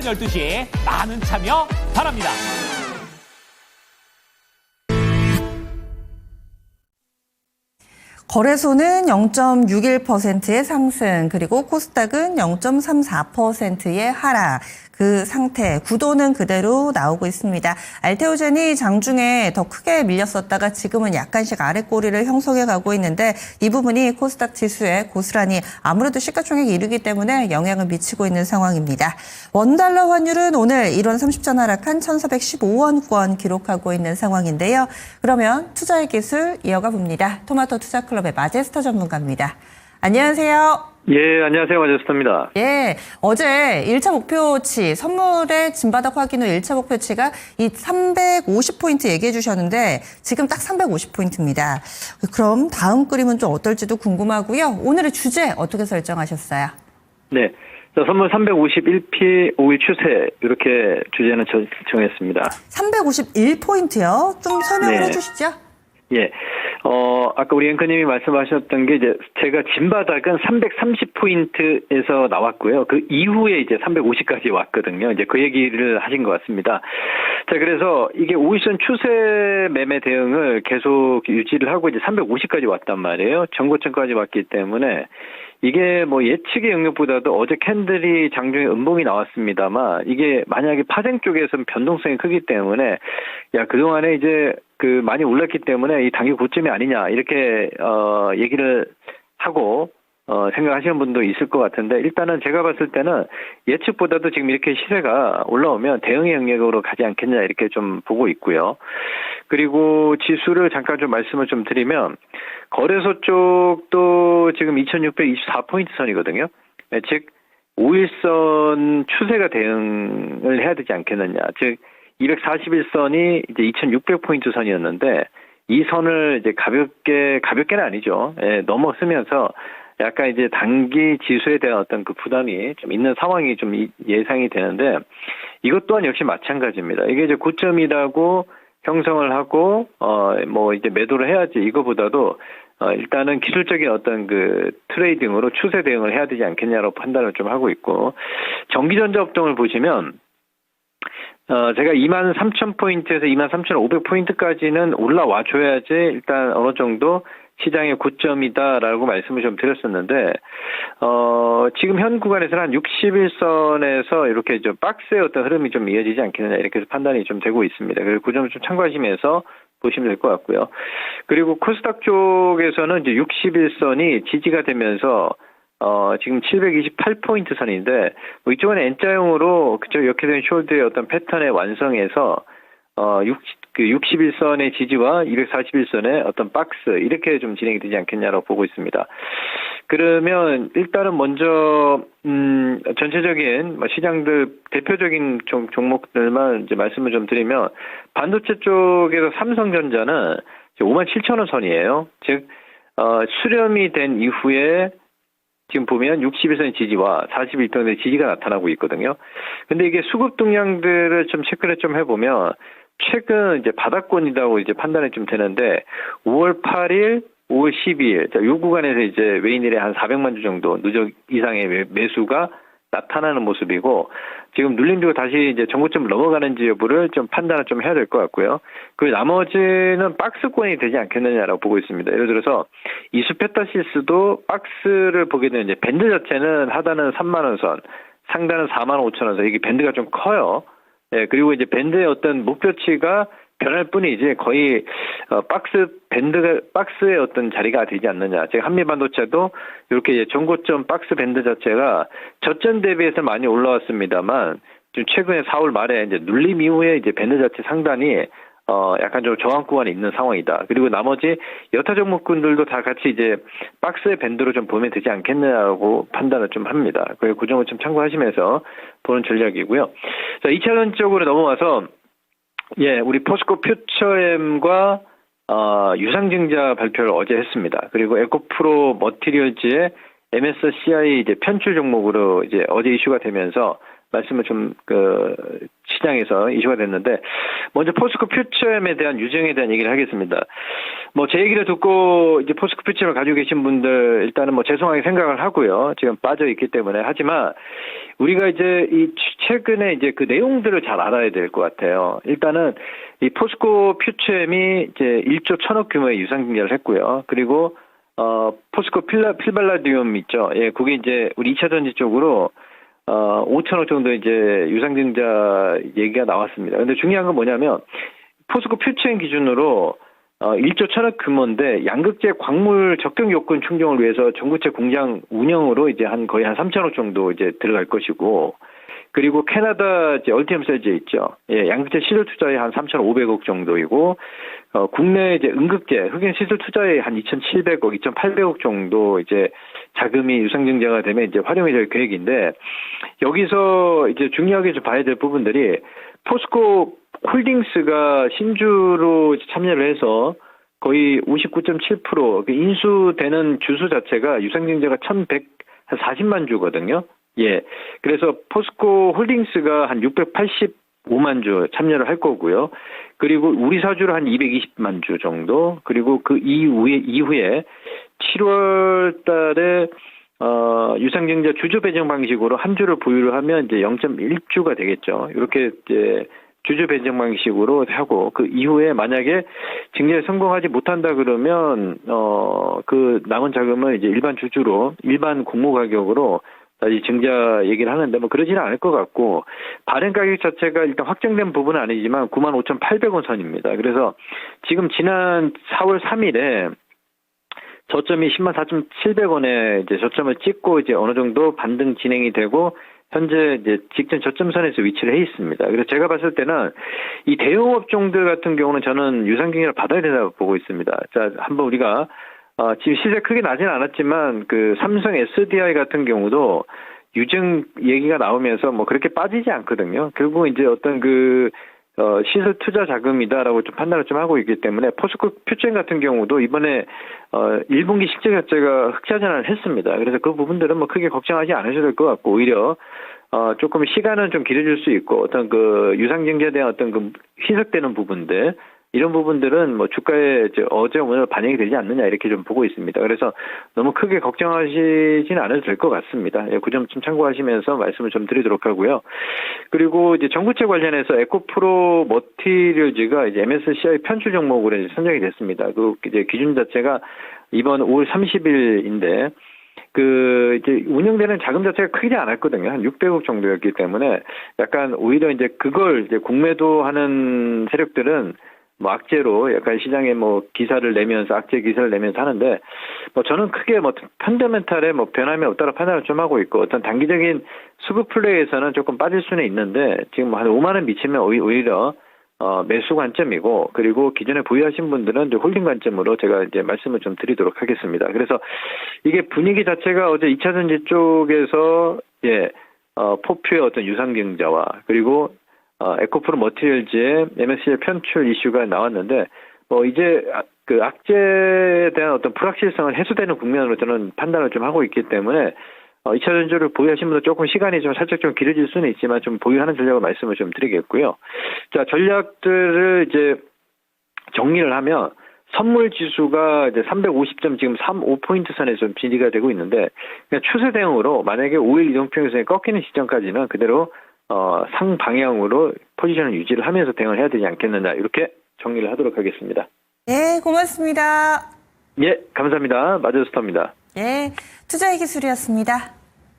12시 많은 참여 바랍니다. 거래소는 0.61%의 상승, 그리고 코스닥은 0.34%의 하락. 그 상태, 구도는 그대로 나오고 있습니다. 알테오젠이 장중에 더 크게 밀렸었다가 지금은 약간씩 아랫꼬리를 형성해 가고 있는데 이 부분이 코스닥 지수에 고스란히 아무래도 시가총액 1위이기 때문에 영향을 미치고 있는 상황입니다. 원달러 환율은 오늘 1원 30전 하락한 1,415원권 기록하고 있는 상황인데요. 그러면 투자의 기술 이어가 봅니다. 토마토 투자클럽의 마제스터 전문가입니다. 안녕하세요. 예, 안녕하세요. 마제스터입니다. 예, 어제 1차 목표치, 선물의 진바닥 확인 후 1차 목표치가 이 350포인트 얘기해 주셨는데 지금 딱 350포인트입니다. 그럼 다음 그림은 좀 어떨지도 궁금하고요. 오늘의 주제 어떻게 설정하셨어요? 네. 선물 351P 5일 추세, 이렇게 주제는 정했습니다. 351포인트요? 좀 설명을 네. 해주시죠. 예. 아까 우리 앵커님이 말씀하셨던 게 이제 제가 진바닥은 330포인트에서 나왔고요. 그 이후에 이제 350까지 왔거든요. 이제 그 얘기를 하신 것 같습니다. 자, 그래서 이게 5일선 추세 매매 대응을 계속 유지를 하고 이제 350까지 왔단 말이에요. 전고점까지 왔기 때문에 이게 뭐 예측의 영역보다도 어제 캔들이 장중에 음봉이 나왔습니다만 이게 만약에 파생 쪽에서는 변동성이 크기 때문에 그동안에 이제 많이 올랐기 때문에 이 단기 고점이 아니냐 이렇게 얘기를 하고 생각하시는 분도 있을 것 같은데 일단은 제가 봤을 때는 예측보다도 지금 이렇게 시세가 올라오면 대응의 영역으로 가지 않겠냐 이렇게 좀 보고 있고요. 그리고 지수를 잠깐 좀 말씀을 좀 드리면 거래소 쪽도 지금 2624포인트 선이거든요. 즉 5일선 추세가 대응을 해야 되지 않겠느냐. 즉 241선이 이제 2600포인트 선이었는데 이 선을 이제 가볍게는 아니죠. 넘어서면서 약간 이제 단기 지수에 대한 어떤 그 부담이 좀 있는 상황이 좀 예상이 되는데 이것 또한 역시 마찬가지입니다. 이게 이제 고점이라고 형성을 하고 뭐 이제 매도를 해야지 이거보다도 일단은 기술적인 어떤 그 트레이딩으로 추세 대응을 해야 되지 않겠냐라고 판단을 좀 하고 있고 전기전자 업종을 보시면 제가 23,000포인트에서 23,500포인트까지는 올라와 줘야지 일단 어느 정도 시장의 고점이다라고 말씀을 좀 드렸었는데, 지금 현 구간에서는 한 61선에서 이렇게 좀 박스의 어떤 흐름이 좀 이어지지 않겠느냐 이렇게 해서 판단이 좀 되고 있습니다. 그래서 그 점을 좀 참고하시면서 보시면 될 것 같고요. 그리고 코스닥 쪽에서는 이제 61선이 지지가 되면서 지금 728포인트 선인데, 이쪽은 N자형으로, 그쪽 이렇게 된 숄드의 어떤 패턴의 완성에서, 61선의 지지와 241선의 어떤 박스, 이렇게 좀 진행이 되지 않겠냐라고 보고 있습니다. 그러면 일단은 먼저, 전체적인 시장들 대표적인 종목들만 이제 말씀을 좀 드리면, 반도체 쪽에서 삼성전자는 57,000원 선이에요. 즉, 수렴이 된 이후에 지금 보면 61선의 지지와 41선의 지지가 나타나고 있거든요. 근데 이게 수급 동향들을 좀 체크를 좀 해보면 최근 이제 바닥권이라고 이제 판단이 좀 되는데 5월 8일, 5월 12일, 자, 요 구간에서 이제 외인일에 한 400만 주 정도 누적 이상의 매수가 나타나는 모습이고 지금 눌림주가 다시 이제 전고점을 넘어가는지 여부를 좀 판단을 좀 해야 될 것 같고요. 그 나머지는 박스권이 되지 않겠느냐라고 보고 있습니다. 예를 들어서 이수페타시스도 박스를 보게 되면 이제 밴드 자체는 하단은 3만 원 선, 상단은 4만 5천 원 선, 이게 밴드가 좀 커요. 예, 그리고 이제 밴드의 어떤 목표치가 변할 뿐이지 거의 박스의 어떤 자리가 되지 않느냐. 제가 한미반도체도 이렇게 이제 전고점 박스 밴드 자체가 저점 대비해서 많이 올라왔습니다만 좀 최근에 4월 말에 이제 눌림 이후에 이제 밴드 자체 상단이 약간 좀 저항 구간이 있는 상황이다. 그리고 나머지 여타 종목군들도 다 같이 이제 박스의 밴드로 좀 보면 되지 않겠냐고 판단을 좀 합니다. 그래서 그 점을 좀 참고하시면서 보는 전략이고요. 자, 2차전 쪽으로 넘어와서 우리 포스코 퓨처엠과 유상증자 발표를 어제 했습니다. 그리고 에코프로 머티리얼즈의 MSCI 이제 편출 종목으로 이제 어제 이슈가 되면서 말씀을 좀 시장에서 이슈가 됐는데, 먼저 포스코 퓨처엠에 대한 유증에 대한 얘기를 하겠습니다. 뭐 제 얘기를 듣고 이제 포스코 퓨처엠을 가지고 계신 분들 일단은 뭐 죄송하게 생각을 하고요. 지금 빠져 있기 때문에. 하지만 우리가 이제 이 최근에 이제 그 내용들을 잘 알아야 될 것 같아요. 일단은 이 포스코 퓨처엠이 이제 1조 1,000억 규모의 유상증자를 했고요. 그리고 포스코 필발라디움 있죠. 예, 그게 이제 우리 2차 전지 쪽으로 5천억 정도 이제 유상증자 얘기가 나왔습니다. 근데 중요한 건 뭐냐면 포스코 퓨처엠 기준으로 1조 1,000억 규모인데 양극재 광물 적정 요건 충족을 위해서 전구체 공장 운영으로 이제 거의 한 3천억 정도 이제 들어갈 것이고, 그리고 캐나다 이제 얼티엄 셀즈 있죠. 예, 양극재 시설 투자에 한 3,500억 정도이고, 국내 이제 음극재 흑연 시설 투자에 한 2,700억, 2,800억 정도 이제 자금이 유상증자가 되면 이제 활용이 될 계획인데, 여기서 이제 중요하게 좀 봐야 될 부분들이 포스코 홀딩스가 신주로 참여를 해서 거의 59.7% 인수되는 주수 자체가 유상증자가 1,140만 주거든요. 예. 그래서 포스코 홀딩스가 한 685만 주 참여를 할 거고요. 그리고 우리 사주로 한 220만 주 정도. 그리고 그 이후에 7월 달에 유상증자 주주 배정 방식으로 한 주를 보유를 하면 이제 0.1주가 되겠죠. 이렇게 이제 주주 배정 방식으로 하고, 그 이후에 만약에 증자에 성공하지 못한다 그러면 그 남은 자금을 이제 일반 주주로 일반 공모 가격으로 다시 증자 얘기를 하는데 뭐 그러지는 않을 것 같고, 발행 가격 자체가 일단 확정된 부분은 아니지만 95,800원 선입니다. 그래서 지금 지난 4월 3일에 저점이 104,700원에 이제 저점을 찍고 이제 어느 정도 반등 진행이 되고 현재 이제 직전 저점선에서 위치를 해 있습니다. 그래서 제가 봤을 때는 이 대형업종들 같은 경우는 저는 유상증자를 받아야 된다고 보고 있습니다. 자, 한번 우리가 지금 시세 크게 나진 않았지만 그 삼성 SDI 같은 경우도 유증 얘기가 나오면서 뭐 그렇게 빠지지 않거든요. 결국 이제 어떤 시설 투자 자금이다라고 좀 판단을 좀 하고 있기 때문에 포스코 퓨처엠 같은 경우도 이번에 1분기 실적 자체가 흑자 전환을 했습니다. 그래서 그 부분들은 뭐 크게 걱정하지 않으셔도 될 것 같고, 오히려 조금 시간은 좀 길어질 수 있고 어떤 유상증자에 대한 어떤 희석되는 부분들, 이런 부분들은 뭐 주가에 어제 오늘 반영이 되지 않느냐 이렇게 좀 보고 있습니다. 그래서 너무 크게 걱정하시지는 않아도 될 것 같습니다. 그 점 좀 참고하시면서 말씀을 좀 드리도록 하고요. 그리고 이제 전구체 관련해서 에코프로 머티리얼즈가 이제 MSCI 편출 종목으로 이제 선정이 됐습니다. 그 이제 기준 자체가 이번 5월 30일인데 이제 운영되는 자금 자체가 크지 않았거든요. 한 600억 정도였기 때문에 약간 오히려 이제 그걸 이제 공매도하는 세력들은 뭐 악재로 약간 시장에 뭐 기사를 내면서 악재 기사를 내면서 하는데, 뭐 저는 크게 뭐 펀더멘탈에 뭐 변함이 없다고 판단을 좀 하고 있고, 어떤 단기적인 수급 플레이에서는 조금 빠질 수는 있는데 지금 뭐 한 5만 원 미치면 오히려 매수 관점이고, 그리고 기존에 보유하신 분들은 이제 홀딩 관점으로 제가 이제 말씀을 좀 드리도록 하겠습니다. 그래서 이게 분위기 자체가 어제 2차 전지 쪽에서 포퓨의 어떤 유상증자와 그리고 에코프로 머티리얼즈의 MSCI 편출 이슈가 나왔는데, 이제 그 악재에 대한 어떤 불확실성은 해소되는 국면으로 저는 판단을 좀 하고 있기 때문에 2차 전지를 보유하신 분들 조금 시간이 좀 살짝 좀 길어질 수는 있지만 좀 보유하는 전략을 말씀을 좀 드리겠고요. 자, 전략들을 이제 정리를 하면 선물 지수가 이제 350점 지금 35포인트 선에서 좀 진입이 되고 있는데, 그냥 추세 대응으로 만약에 5일 이동평균선이 꺾이는 시점까지는 그대로 상방향으로 포지션을 유지를 하면서 대응을 해야 되지 않겠느냐, 이렇게 정리를 하도록 하겠습니다. 네, 고맙습니다. 예, 감사합니다. 마저스터입니다. 네, 투자의 기술이었습니다.